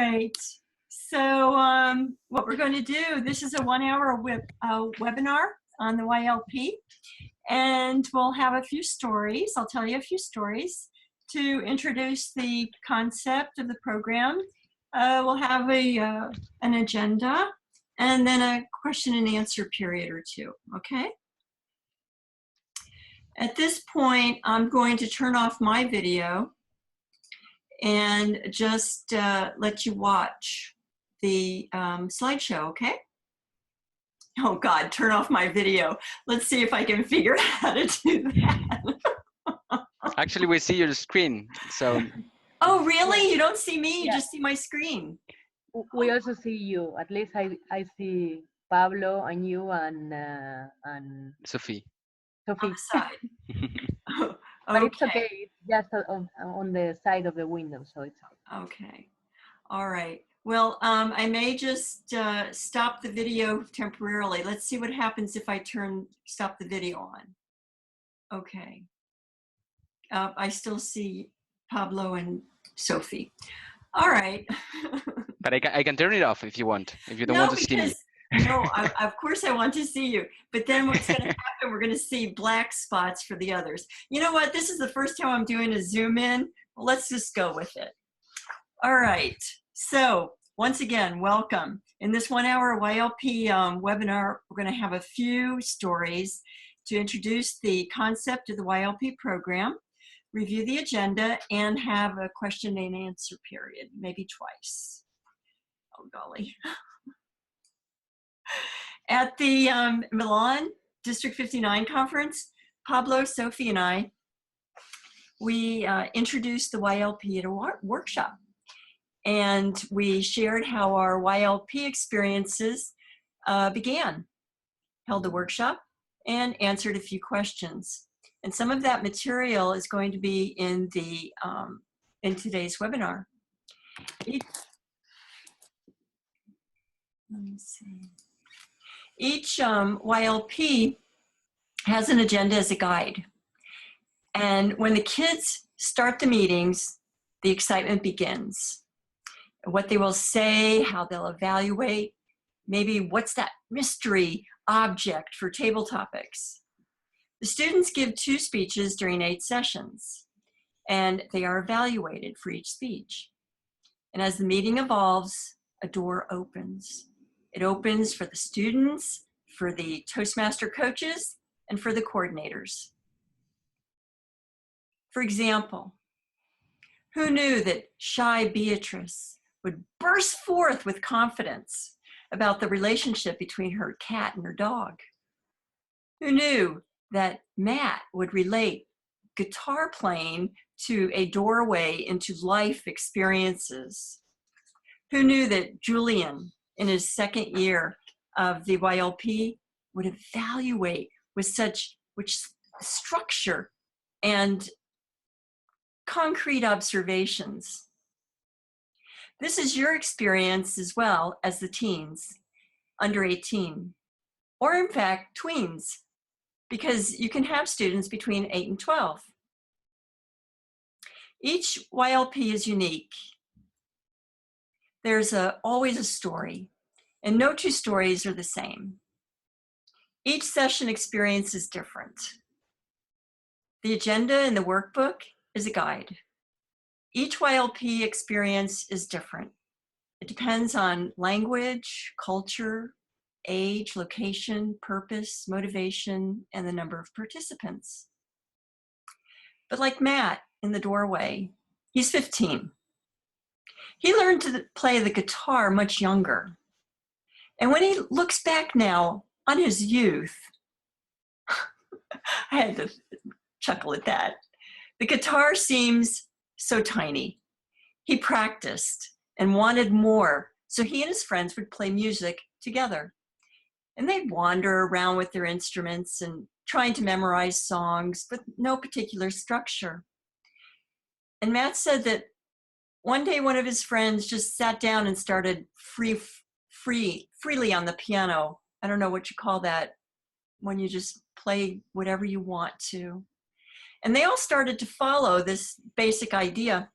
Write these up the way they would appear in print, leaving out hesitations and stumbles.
right. So what we're going to do, this is a 1-hour webinar on the YLP, and we'll have a few stories. I'll tell you a few stories to introduce the concept of the program. We'll have an agenda and then a question and answer period or two, okay? At this point, I'm going to turn off my video and just let you watch the slideshow, okay? Oh God, turn off my video. Let's see if I can figure out how to do that. Actually, we see your screen, so. Oh, really? You don't see me? You just see my screen? We also see you. At least I see Pablo and you and Sophie. On the side. Oh, but it's okay. It's just on the side of the window, so it's okay. All right. Well, I may just stop the video temporarily. Let's see what happens if I stop the video on. Okay. I still see Pablo and Sophie. All right. But I can turn it off if you want, if you don't want to see me. No, of course I want to see you. But then what's going to happen, we're going to see black spots for the others. You know what? This is the first time I'm doing a zoom in. Well, let's just go with it. All right. So once again, welcome. In this 1-hour YLP webinar, we're going to have a few stories to introduce the concept of the YLP program, review the agenda, and have a question and answer period, maybe twice. Oh, golly. At the Milan District 59 conference, Pablo, Sophie, and I, we introduced the YLP at a workshop. And we shared how our YLP experiences began, held a workshop, and answered a few questions. And some of that material is going to be in the in today's webinar. Let me see. Each YLP has an agenda as a guide. And when the kids start the meetings, the excitement begins. What they will say, how they'll evaluate, maybe what's that mystery object for table topics. The students give 2 speeches during 8 sessions, and they are evaluated for each speech. And as the meeting evolves, a door opens. It opens for the students, for the Toastmaster coaches, and for the coordinators. For example, who knew that shy Beatrice would burst forth with confidence about the relationship between her cat and her dog? Who knew that Matt would relate guitar playing to a doorway into life experiences? Who knew that Julian, in his 2nd year of the YLP, would evaluate with such structure and concrete observations? This is your experience as well as the teens under 18, or in fact, tweens, because you can have students between 8 and 12. Each YLP is unique. There's always a story, and no 2 stories are the same. Each session experience is different. The agenda in the workbook is a guide. Each YLP experience is different. It depends on language, culture, age, location, purpose, motivation, and the number of participants. But like Matt in the doorway, he's 15. He learned to play the guitar much younger. And when he looks back now on his youth, I had to chuckle at that. The guitar seems so tiny. He practiced and wanted more, so he and his friends would play music together. And they'd wander around with their instruments and trying to memorize songs, but no particular structure. And Matt said that one day one of his friends just sat down and started freely on the piano. I don't know what you call that, when you just play whatever you want to. And they all started to follow this basic idea.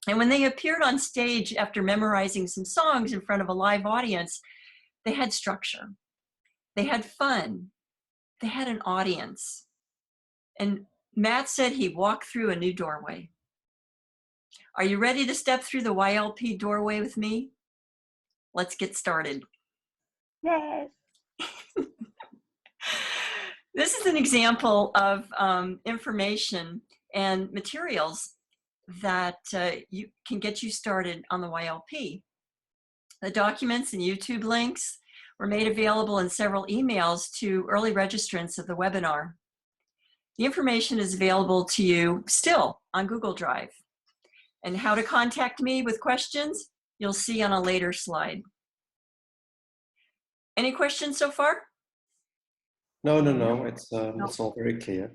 And when they appeared on stage after memorizing some songs in front of a live audience, they had structure, they had fun, they had an audience. And Matt said he walked through a new doorway. Are you ready to step through the YLP doorway with me? Let's get started. Yes. This is an example of information and materials that you can get you started on the YLP. The documents and YouTube links were made available in several emails to early registrants of the webinar. The information is available to you still on Google Drive. And how to contact me with questions, you'll see on a later slide. Any questions so far? No. It's all very clear.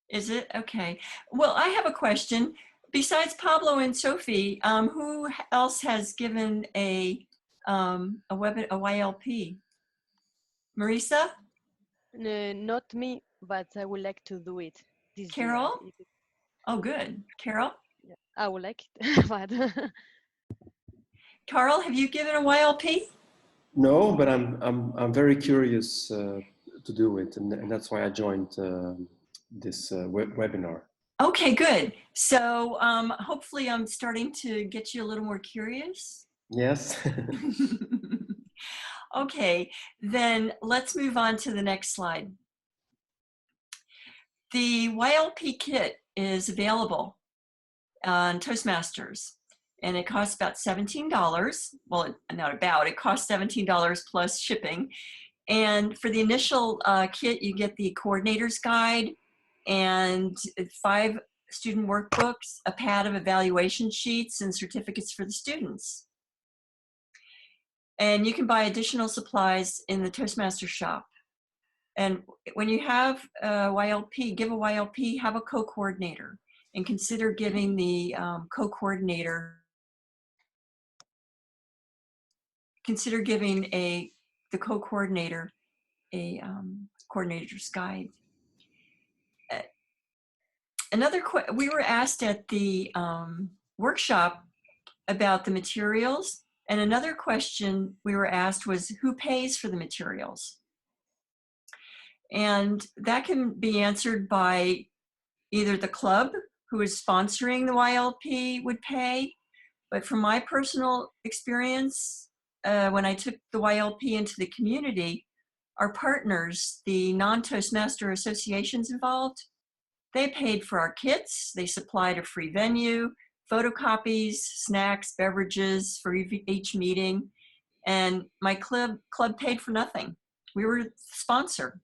Is it? Okay. Well, I have a question. Besides Pablo and Sophie, who else has given a YLP? Marisa? Not me, but I would like to do it this Carol? year. Oh, good. Carol? Yeah, I would like it, but Carl, have you given a YLP? No, but I'm very curious to do it, and that's why I joined this webinar. Okay, good. So hopefully I'm starting to get you a little more curious. Yes. Okay, then let's move on to the next slide. The YLP kit is available on Toastmasters, and it costs about $17. Well, not about, it costs $17 plus shipping. And for the initial kit, you get the coordinator's guide and 5 student workbooks, a pad of evaluation sheets, and certificates for the students. And you can buy additional supplies in the Toastmaster shop. And when you have a YLP, give a YLP, have a co-coordinator, and consider giving the co-coordinator, the co-coordinator a coordinator's guide. We were asked at the workshop about the materials, and another question we were asked was who pays for the materials? And that can be answered by either the club who is sponsoring the YLP would pay, but from my personal experience, when I took the YLP into the community, our partners, the non-Toastmaster associations involved, they paid for our kits, they supplied a free venue, photocopies, snacks, beverages for each meeting, and my club paid for nothing. We were the sponsor.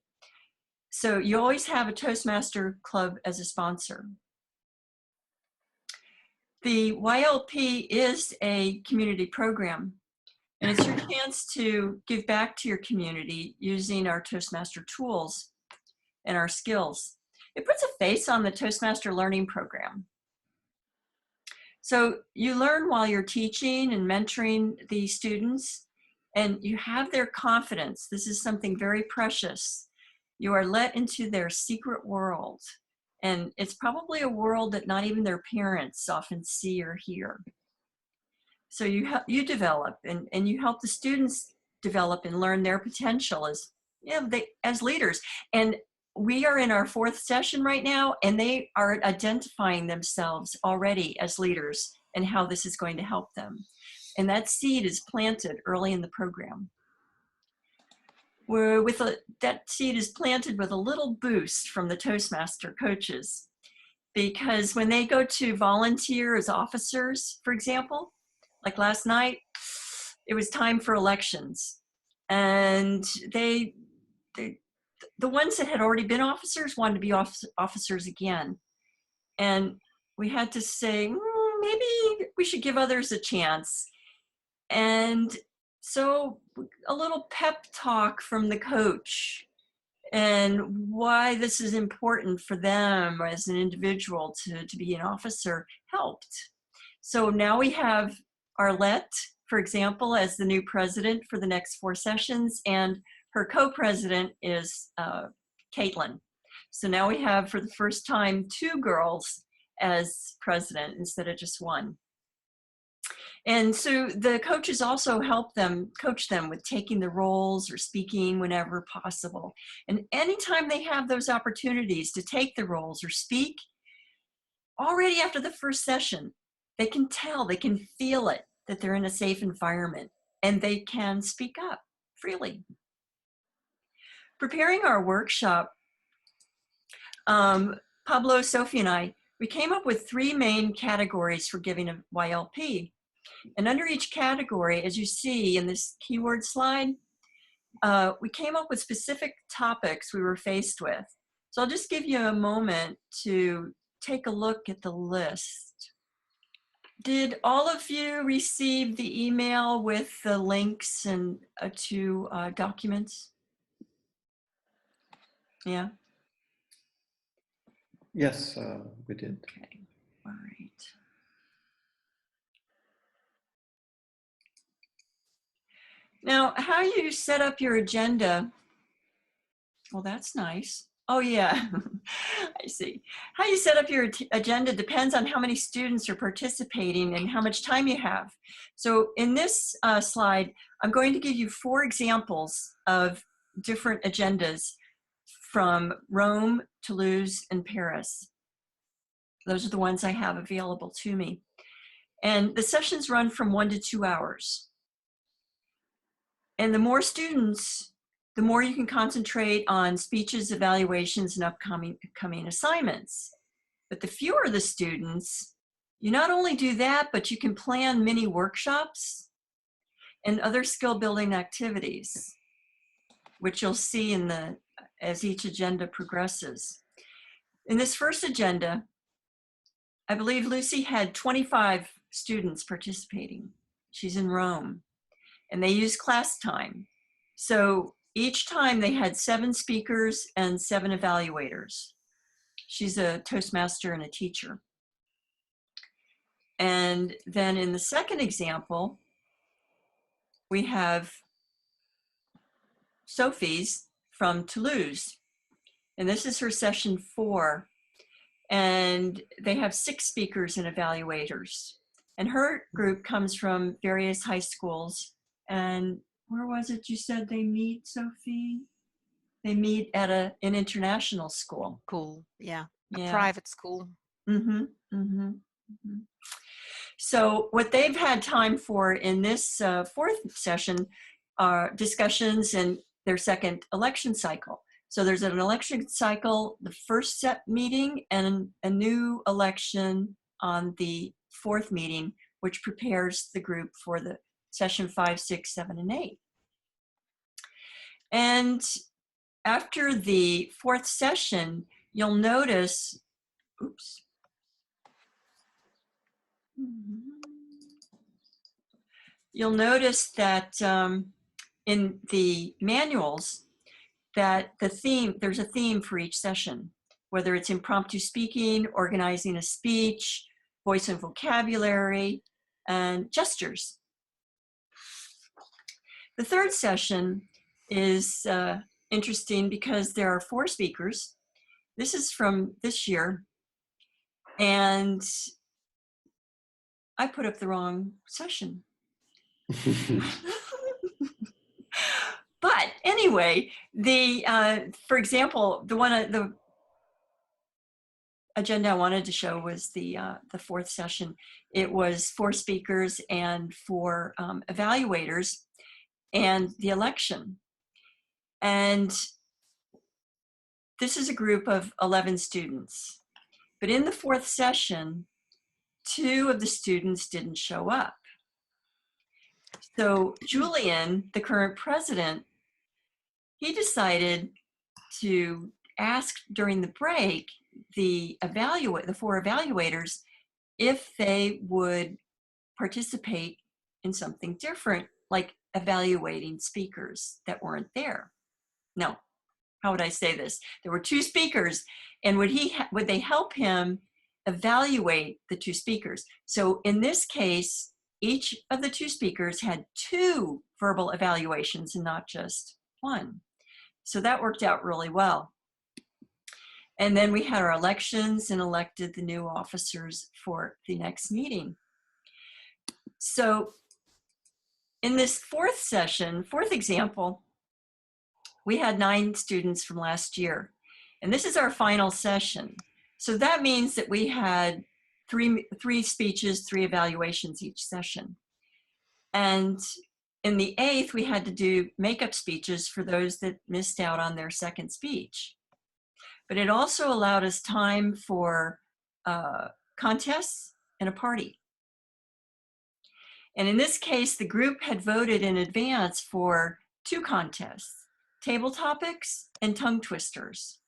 So you always have a Toastmaster club as a sponsor. The YLP is a community program, and it's your chance to give back to your community using our Toastmaster tools and our skills. It puts a face on the Toastmaster learning program. So you learn while you're teaching and mentoring the students, and you have their confidence. This is something very precious. You are let into their secret world, and it's probably a world that not even their parents often see or hear. So you develop, and you help the students develop and learn their potential as leaders. And we are in our 4th session right now, and they are identifying themselves already as leaders and how this is going to help them. And that seed is planted early in the program. That seed is planted with a little boost from the Toastmaster coaches, because when they go to volunteer as officers, for example, like last night, it was time for elections, and the ones that had already been officers wanted to be officers again. And we had to say, maybe we should give others a chance. And so a little pep talk from the coach and why this is important for them as an individual to be an officer helped. So now we have Arlette, for example, as the new president for the next 4 sessions, and her co-president is Caitlin. So now we have, for the first time, 2 girls as president instead of just 1. And so the coaches also coach them with taking the roles or speaking whenever possible. And anytime they have those opportunities to take the roles or speak, already after the first session, they can tell, they can feel it, that they're in a safe environment and they can speak up freely. Preparing our workshop, Pablo, Sophie, and I, we came up with 3 main categories for giving a YLP. And under each category, as you see in this keyword slide, we came up with specific topics we were faced with. So I'll just give you a moment to take a look at the list. Did all of you receive the email with the links and to documents? Yeah. Yes, we did. Okay. All right. Now, how you set up your agenda, well, that's nice. Oh, yeah, I see. How you set up your agenda depends on how many students are participating and how much time you have. So in this slide, I'm going to give you 4 examples of different agendas from Rome, Toulouse, and Paris. Those are the ones I have available to me. And the sessions run from 1 to 2 hours. And the more students, the more you can concentrate on speeches, evaluations, and upcoming assignments. But the fewer the students, you not only do that, but you can plan mini workshops and other skill building activities, which you'll see as each agenda progresses. In this first agenda, I believe Lucy had 25 students participating. She's in Rome, and they use class time. So each time they had 7 speakers and 7 evaluators. She's a Toastmaster and a teacher. And then in the second example, we have Sophie's from Toulouse. And this is her session 4. And they have 6 speakers and evaluators. And her group comes from various high schools. And where was it you said they meet, Sophie? They meet at an international school. Cool. Yeah. Yeah. A private school. Mm-hmm. Mm-hmm. Mm-hmm. So what they've had time for in this 4th session are discussions in their second election cycle. So there's an election cycle, the first set meeting, and a new election on the 4th meeting, which prepares the group for the session 5, 6, 7, and 8. And after the 4th session, you'll notice, oops. You'll notice that in the manuals that there's a theme for each session, whether it's impromptu speaking, organizing a speech, voice and vocabulary, and gestures. The 3rd session is interesting because there are 4 speakers. This is from this year, and I put up the wrong session. But anyway, for example, the agenda I wanted to show was the 4th session. It was 4 speakers and 4 evaluators and the election. And this is a group of 11 students. But in the 4th session, 2 of the students didn't show up. So Julian, the current president, he decided to ask during the break the 4 evaluators if they would participate in something different, like evaluating speakers that weren't there. No, how would I say this? There were 2 speakers, and would they help him evaluate the 2 speakers? So in this case, each of the 2 speakers had 2 verbal evaluations and not just 1. So that worked out really well. And then we had our elections and elected the new officers for the next meeting. So in this fourth example, we had 9 students from last year, and this is our final session. So that means that we had three speeches, 3 evaluations each session. And in the 8th, we had to do makeup speeches for those that missed out on their second speech. But it also allowed us time for contests and a party. And in this case, the group had voted in advance for 2 contests, table topics and tongue twisters.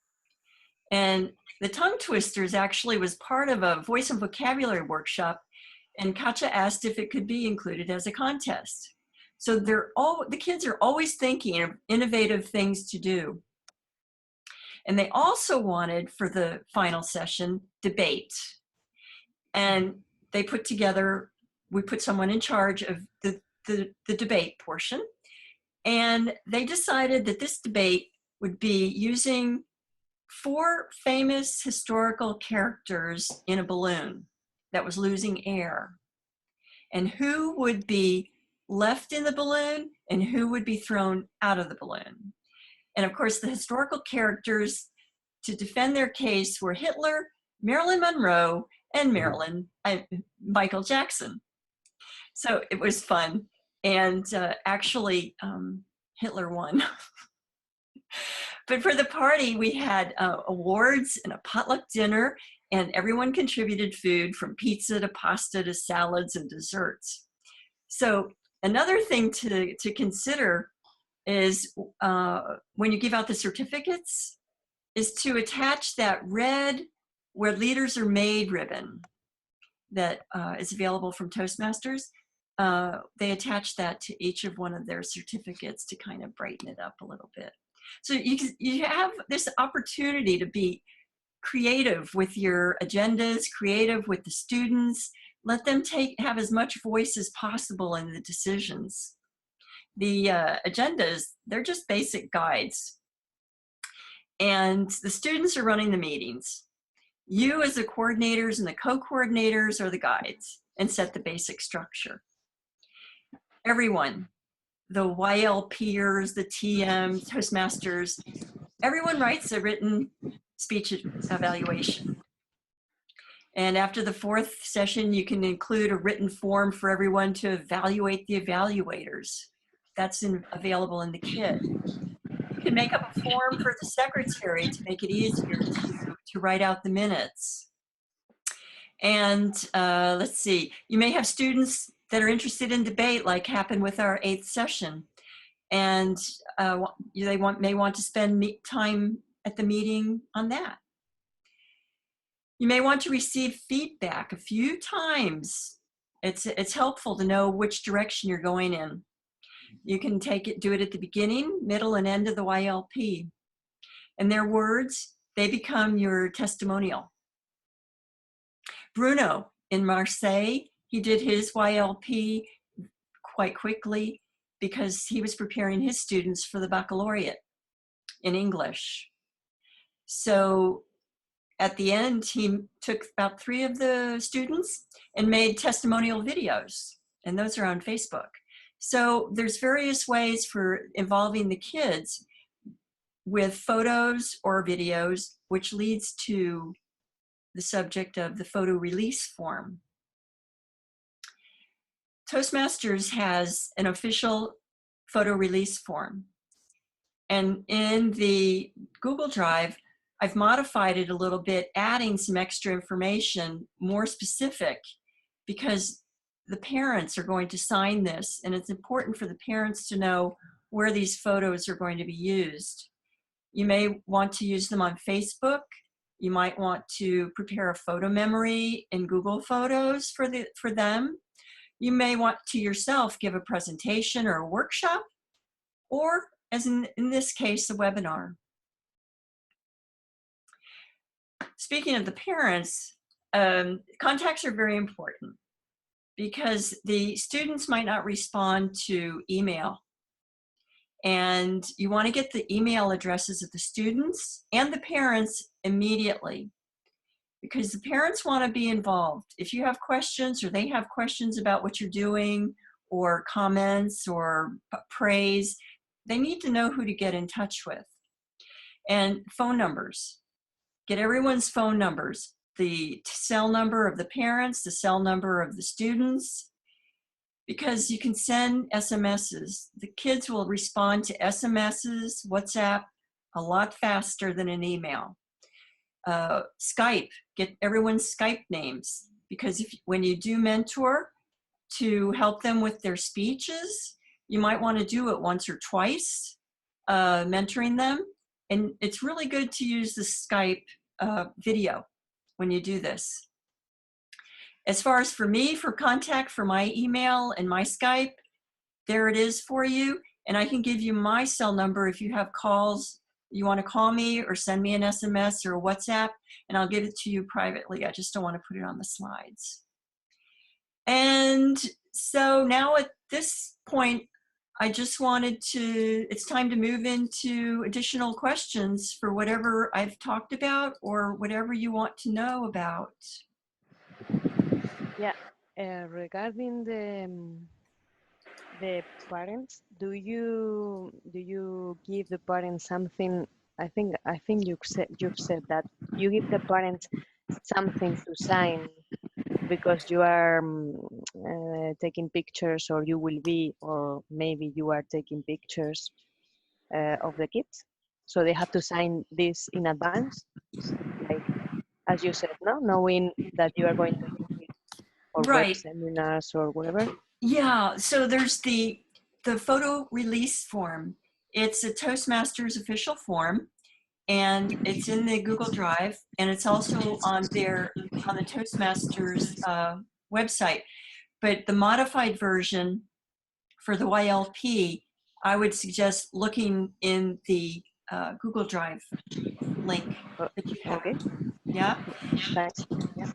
And the tongue twisters actually was part of a voice and vocabulary workshop, and Katja asked if it could be included as a contest. So the kids are always thinking of innovative things to do. And they also wanted, for the final session, debate. And they we put someone in charge of the debate portion. And they decided that this debate would be using 4 famous historical characters in a balloon that was losing air. And who would be left in the balloon and who would be thrown out of the balloon. And of course, the historical characters to defend their case were Hitler, Marilyn Monroe, and Michael Jackson. So it was fun. And actually, Hitler won. But for the party, we had awards and a potluck dinner, and everyone contributed food from pizza to pasta to salads and desserts. So another thing to consider is when you give out the certificates, is to attach that red "Where Leaders Are Made" ribbon that is available from Toastmasters. They attach that to each of one of their certificates to kind of brighten it up a little bit. So you have this opportunity to be creative with your agendas, creative with the students. Let them have as much voice as possible in the decisions. The agendas, they're just basic guides. And the students are running the meetings. You as the coordinators and the co-coordinators are the guides and set the basic structure. Everyone, the YLPers, the TMs, Toastmasters, everyone writes a written speech evaluation. And after the 4th session, you can include a written form for everyone to evaluate the evaluators. That's available in the kit. You can make up a form for the secretary to make it easier to write out the minutes. And let's see, you may have students that are interested in debate, like happened with our 8th session. And they may want to spend time at the meeting on that. You may want to receive feedback a few times. It's helpful to know which direction you're going in. You can do it at the beginning, middle, and end of the YLP. And their words, they become your testimonial. Bruno in Marseille, he did his YLP quite quickly because he was preparing his students for the baccalaureate in English. So at the end, he took about 3 of the students and made testimonial videos, and those are on Facebook. So there's various ways for involving the kids with photos or videos, which leads to the subject of the photo release form. Toastmasters has an official photo release form. And in the Google Drive, I've modified it a little bit, adding some extra information, more specific, because the parents are going to sign this, and it's important for the parents to know where these photos are going to be used. You may want to use them on Facebook. You might want to prepare a photo memory in Google Photos for them. You may want to yourself give a presentation or a workshop, or as in this case, a webinar. Speaking of the parents, contacts are very important because the students might not respond to email. And you want to get the email addresses of the students and the parents immediately, because the parents want to be involved. If you have questions or they have questions about what you're doing or comments or praise, they need to know who to get in touch with. And phone numbers. Get everyone's phone numbers. The cell number of the parents, the cell number of the students, because you can send SMSs. The kids will respond to SMSs, WhatsApp, a lot faster than an email. Skype, get everyone's Skype names, because when you do mentor to help them with their speeches, you might want to do it once or twice, mentoring them. And it's really good to use the Skype video when you do this. As far as for me, for contact for my email and my Skype, there it is for you. And I can give you my cell number if you have calls, you want to call me or send me an SMS or a WhatsApp, and I'll give it to you privately. I just don't want to put it on the slides. And so now at this point, I just wanted to, it's time to move into additional questions for whatever I've talked about or whatever you want to know about. Yeah, regarding the parents, do you give the parents something? I think you've said that you give the parents something to sign because you are taking pictures, or you will be, or maybe you are taking pictures of the kids, so they have to sign this in advance, like as you said, no, knowing that you are going to do it, or web Right. seminars or whatever. Yeah, so there's the photo release form. It's a Toastmasters official form, and it's in the Google Drive, and it's also on the Toastmasters website. But the modified version for the YLP, I would suggest looking in the Google Drive link that you have. Okay. Yeah. Thanks. Yeah.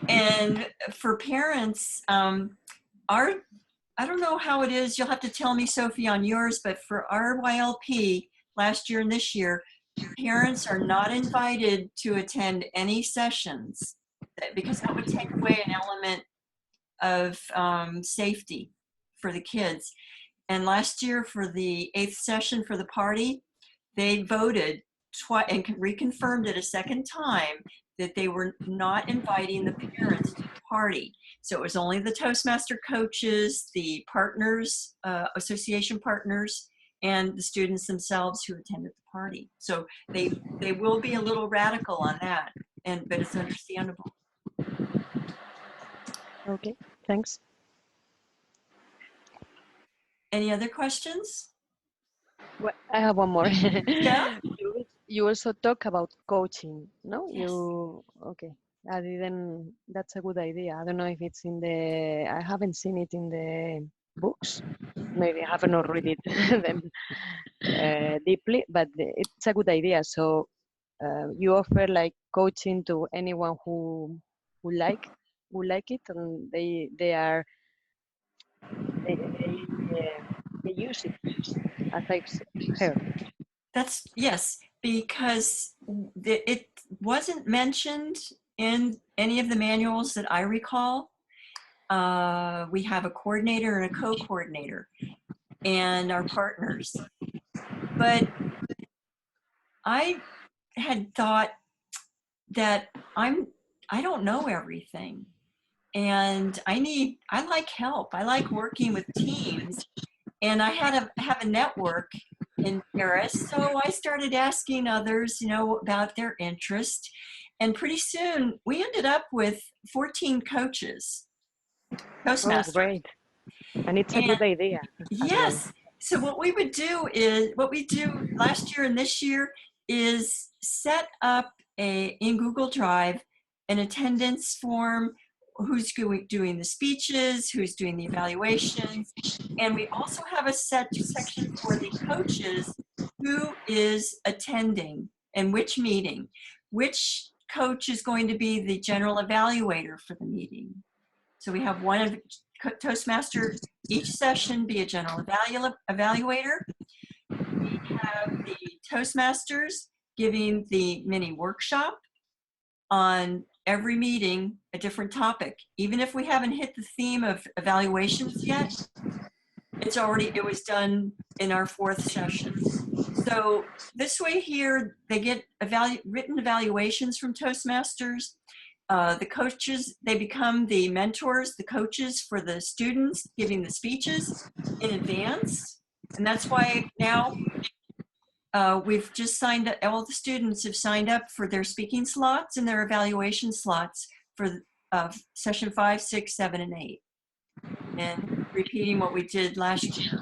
And for parents, I don't know how it is, you'll have to tell me, Sophie, on yours, but for our YLP last year and this year, parents are not invited to attend any sessions because that would take away an element of safety for the kids. And last year for the 8th session for the party, they voted twice and reconfirmed it a second time that they were not inviting the parents to the party. So it was only the Toastmaster coaches, the partners, association partners, and the students themselves who attended the party. So they will be a little radical on that, but it's understandable. Okay. Thanks. Any other questions? Well, I have one more. Yeah. You also talk about coaching, no? Yes. Okay. I didn't, that's a good idea. I don't know if it's in the, I haven't seen it in the books. Maybe I haven't read it them deeply, but it's a good idea. So you offer like coaching to anyone who like it, and they use it, as I've heard. That's, yes, because it wasn't mentioned in any of the manuals that I recall. We have a coordinator and a co-coordinator and our partners. But I had thought that I don't know everything. And I like help. I like working with teams. And I have a network in Paris. So I started asking others, about their interest. And pretty soon we ended up with 14 coaches, Toastmasters. Oh, great. And it's a good idea. Yes. So what we do last year and this year is set up in Google Drive an attendance form, who's doing the speeches, who's doing the evaluations. And we also have a section for the coaches, who is attending and which meeting, which coach is going to be the general evaluator for the meeting. So we have one of Toastmaster, each session be a general evaluator. We have the Toastmasters giving the mini workshop on every meeting a different topic. Even if we haven't hit the theme of evaluations yet, it was done in our 4th session. So this way here, they get written evaluations from Toastmasters. The coaches, they become the mentors, the coaches for the students, giving the speeches in advance. And that's why now we've just signed up, all the students have signed up for their speaking slots and their evaluation slots for session 5, 6, 7, and 8. And repeating what we did last year.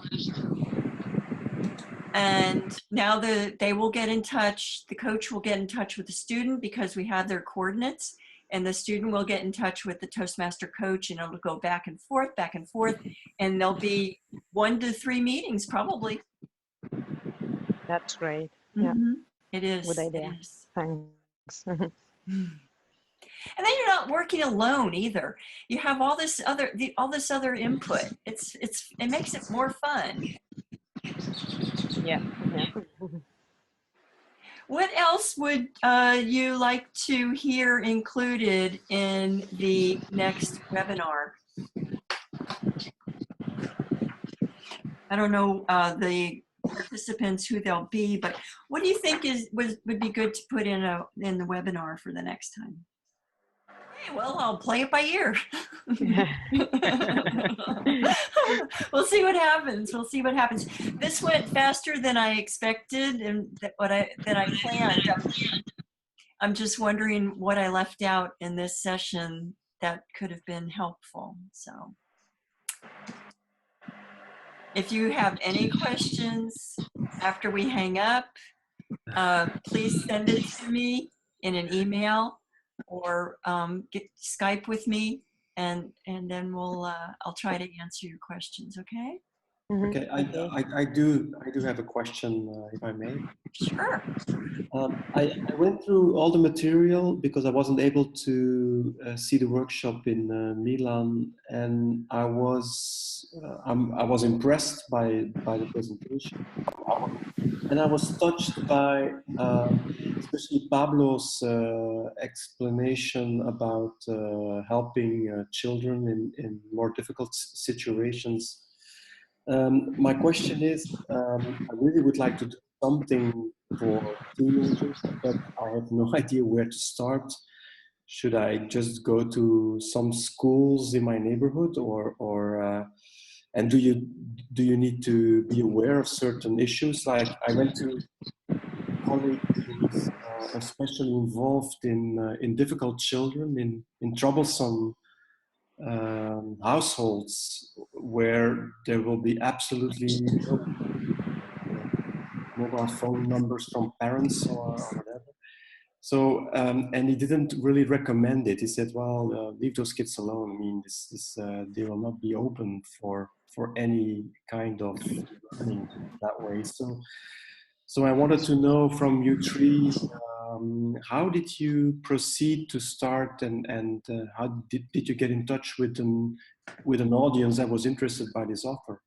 And now they will get in touch, the coach will get in touch with the student because we have their coordinates, and the student will get in touch with the Toastmaster coach, and it'll go back and forth, and there'll be 1 to 3 meetings probably. That's great. Yeah. It is. Good idea. It is. Thanks. And then you're not working alone either. You have all this other input. It makes it more fun. Yeah. What else would you like to hear included in the next webinar? I don't know the participants who they'll be, but what do you think would be good to put in the webinar for the next time? Okay, well, I'll play it by ear. We'll see what happens. We'll see what happens. This went faster than I expected and than I planned. I'm just wondering what I left out in this session that could have been helpful. So if you have any questions after we hang up, please send it to me in an email or get Skype with me, and then I'll try to answer your questions. Okay. Okay, I do have a question, if I may. Sure. I went through all the material because I wasn't able to see the workshop in Milan, and I was impressed by the presentation, and I was touched by especially Pablo's explanation about helping children in more difficult situations. My question is, I really would like to do something for teenagers, but I have no idea where to start. Should I just go to some schools in my neighborhood, and do you need to be aware of certain issues? Like I went to a colleague who is especially involved in difficult children, in troublesome households where there will be absolutely no mobile phone numbers from parents or whatever. So, and he didn't really recommend it. He said, well, leave those kids alone. I mean, they will not be open for any kind of learning that way. So I wanted to know from you three, how did you proceed to start, and how did you get in touch with an audience that was interested by this offer?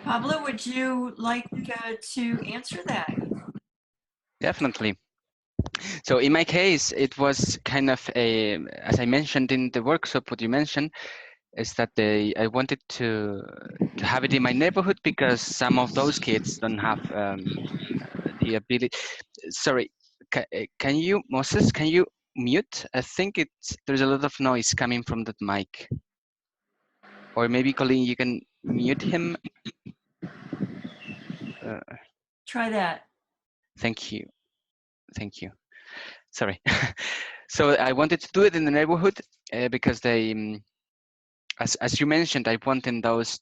Pablo, would you like to answer that? Definitely. So in my case, it was kind of as I mentioned in the workshop, what you mentioned is that I wanted to have it in my neighborhood because some of those kids don't have the ability. Sorry, can you, Moses, can you mute? I think there's a lot of noise coming from that mic. Or maybe, Colleen, you can mute him. Try that. Thank you. Thank you. Sorry. So I wanted to do it in the neighborhood because they, as you mentioned, I wanted those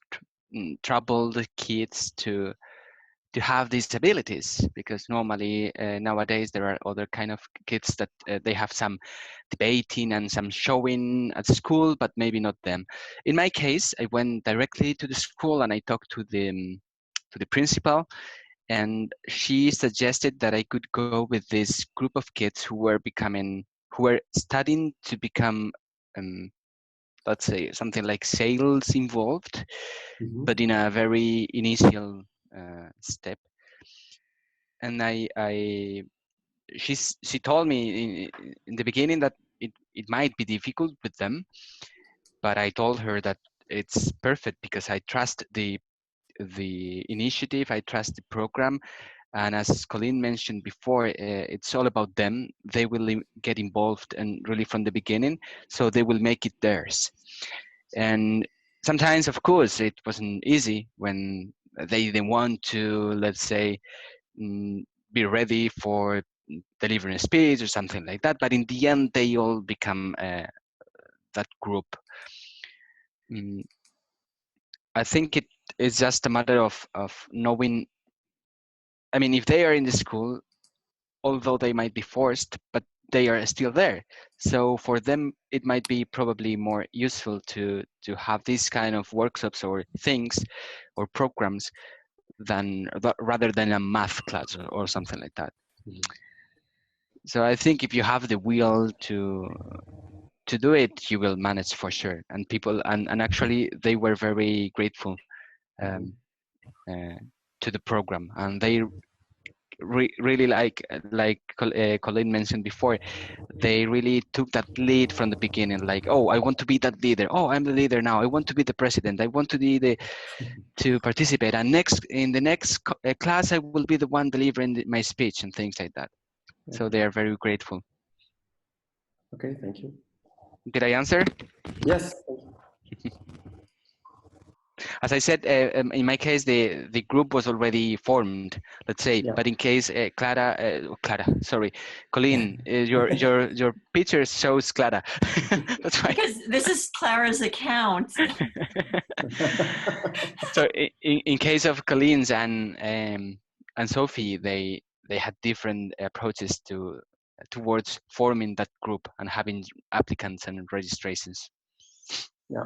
troubled kids to have these abilities, because normally nowadays there are other kind of kids that they have some debating and some showing at school, but maybe not them. In my case, I went directly to the school and I talked to the principal, and she suggested that I could go with this group of kids who were studying to become let's say something like sales involved, but in a very initial step. And I she told me in the beginning that it might be difficult with them, but I told her that it's perfect because I trust the initiative, I trust the program, and as Colleen mentioned before, it's all about them. They will get involved and really from the beginning, so they will make it theirs. And sometimes, of course, it wasn't easy when they didn't want to, let's say, be ready for delivering a speech or something like that. But in the end, they all become that group. I think it is just a matter of knowing. I mean, if they are in the school, although they might be forced, but they are still there. So for them, it might be probably more useful to have these kind of workshops or things or programs rather than a math class or something like that. So I think if you have the will to do it, you will manage for sure. And people and actually they were very grateful to the program, and they really like Colleen mentioned before, they really took that lead from the beginning. Like, oh, I want to be that leader. Oh, I'm the leader now. I want to be the president. I want to be to participate. And in the next class, I will be the one delivering my speech and things like that. So they are very grateful. Okay, thank you. Did I answer? Yes. As I said, in my case, the group was already formed, let's say. Yeah. But in case Colleen, your picture shows Clara. That's why. Because this is Clara's account. So in case of Colleen's and Sophie, they had different approaches towards forming that group and having applicants and registrations. Yeah.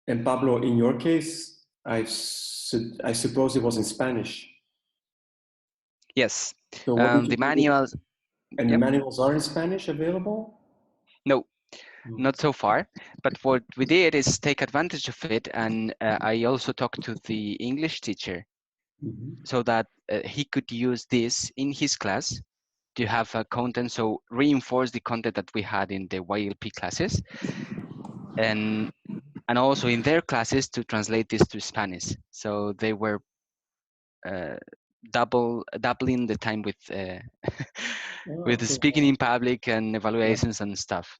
And Pablo, in your case, I suppose it was in Spanish. Yes. So what The manuals. And the manuals are in Spanish available? No, not so far. But what we did is take advantage of it, and I also talked to the English teacher so that he could use this in his class to have content, so reinforce the content that we had in the YLP classes, and also in their classes to translate this to Spanish. So they were doubling the time with with the speaking in public and evaluations and stuff.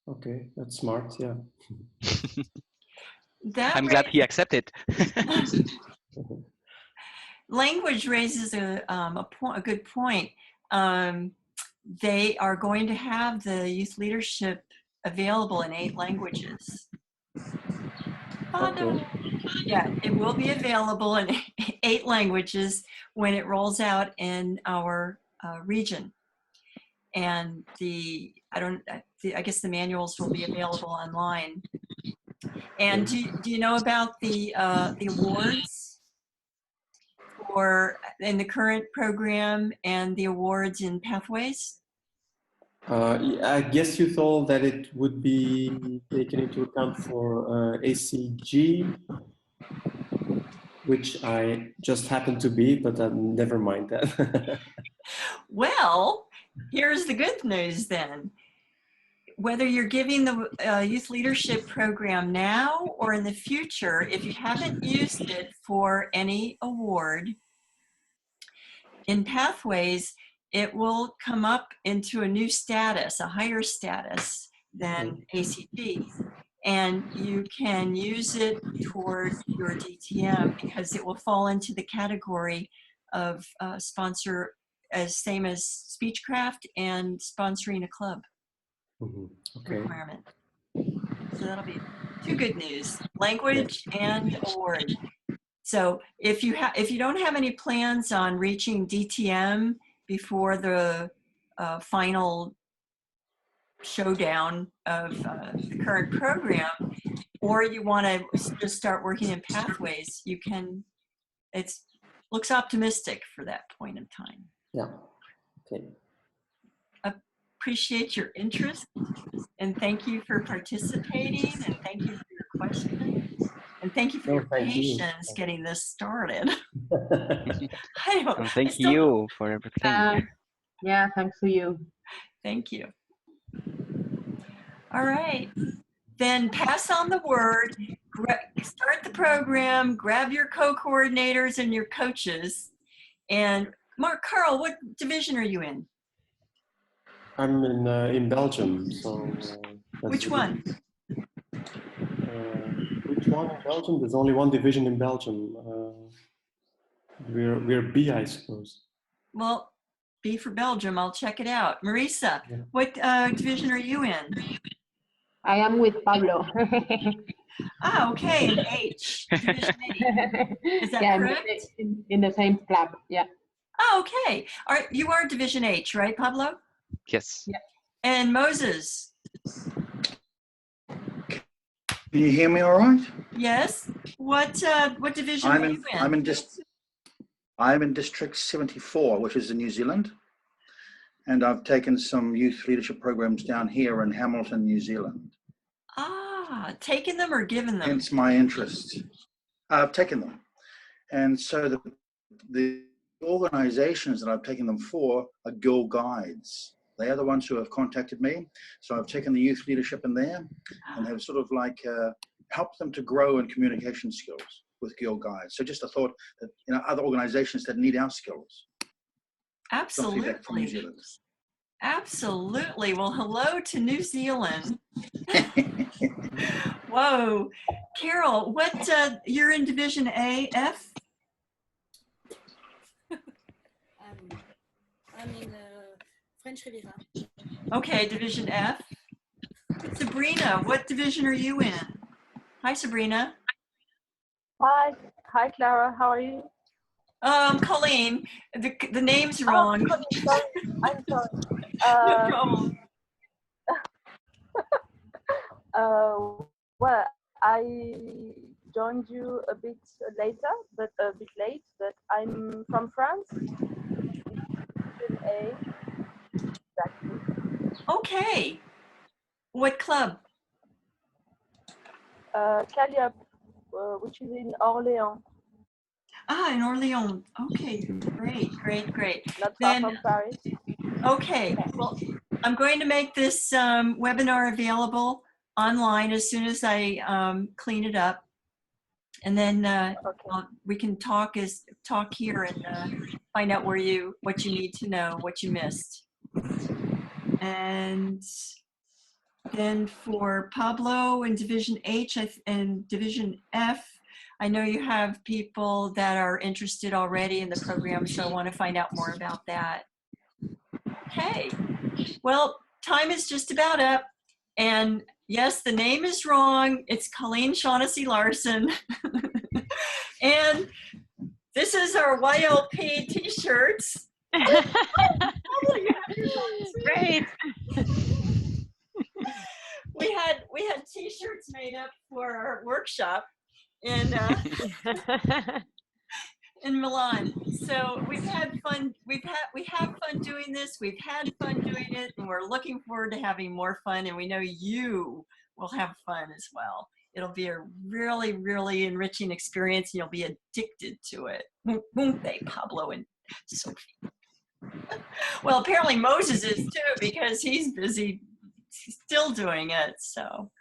Okay, that's smart. Yeah. I'm glad he accepted. Language raises a good point. They are going to have the youth leadership available in 8 languages. Okay. Yeah, it will be available in 8 languages when it rolls out in our region. And I guess the manuals will be available online. And do you know about the awards in the current program and the awards in Pathways? I guess you thought that it would be taken into account for ACG, which I just happen to be, but never mind that. Well, here's the good news then. Whether you're giving the youth leadership program now or in the future, if you haven't used it for any award, in Pathways, it will come up into a new status, a higher status than ACG. And you can use it toward your DTM because it will fall into the category of sponsor, same as Speechcraft and sponsoring a club requirement. So that'll be 2 good news: language and award. So if you don't have any plans on reaching DTM before the final showdown of the current program, or you want to just start working in Pathways, you can. It looks optimistic for that point in time. Yeah. Okay. Appreciate your interest, and thank you for participating, and thank you for your questions, and thank you for your patience getting this started. Thank you for everything. Yeah, thanks to you. Thank you. All right. Then pass on the word, start the program, grab your co-coordinators and your coaches. And Carl, what division are you in? I'm in Belgium, so Which one? Which one in Belgium? There's only one division in Belgium. We're B, I suppose. Well, B for Belgium. I'll check it out. Marisa, Yeah. what division are you in? I am with Pablo. Ah, okay, in H, division H. Is that yeah, correct? In the same club, yeah. Oh, okay. You are division H, right, Pablo? Yes. Yeah. And Moses? Can you hear me all right? Yes. What division are you in? I'm in District 74, which is in New Zealand. And I've taken some youth leadership programs down here in Hamilton, New Zealand. Ah, taken them or given them? Hence my interest. I've taken them. And so the organizations that I've taken them for are Girl Guides. They are the ones who have contacted me. So I've taken the youth leadership in there and have sort of like helped them to grow in communication skills with Girl Guides. So just a thought that, you know, other organizations that need our skills. Absolutely. Absolutely. Well, hello to New Zealand. Whoa. Carol, what, you're in Division A, F? I'm in French Riviera. Okay, Division F. Sabrina, what division are you in? Hi, Sabrina. Hi, Clara. How are you? Colleen, the name's wrong. Oh, sorry. I'm sorry. No problem. Well, I joined you a bit later, but a bit late. But I'm from France. A. Exactly. Okay. What club? Calliope, which is in Orléans. Ah, in Orléans. Okay, great, great, great. Not far from Paris. Okay, well, I'm going to make this webinar available online as soon as I clean it up. And then we can talk here and find out what you need to know, what you missed. And then for Pablo in Division H and Division F, I know you have people that are interested already in the program, so I want to find out more about that. Okay, well, time is just about up. And yes, the name is wrong. It's Colleen Shaughnessy Larson. And this is our YLP t-shirts. Great. We had t-shirts made up for our workshop in Milan. So we've had fun. We have fun doing this. We've had fun doing it, and we're looking forward to having more fun. And we know you will have fun as well. It'll be a really, really enriching experience, and you'll be addicted to it. Won't they, Pablo and Sophie? Well, apparently Moses is too, because he's busy still doing it. So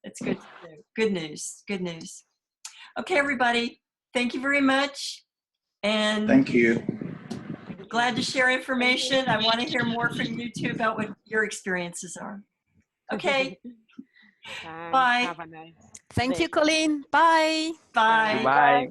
it's good to do. Good news. Good news. Okay, everybody. Thank you very much. And thank you. Glad to share information. I want to hear more from you too about what your experiences are. Okay. Bye. Have a nice Thank day. you, Colleen. Bye. Bye. Bye.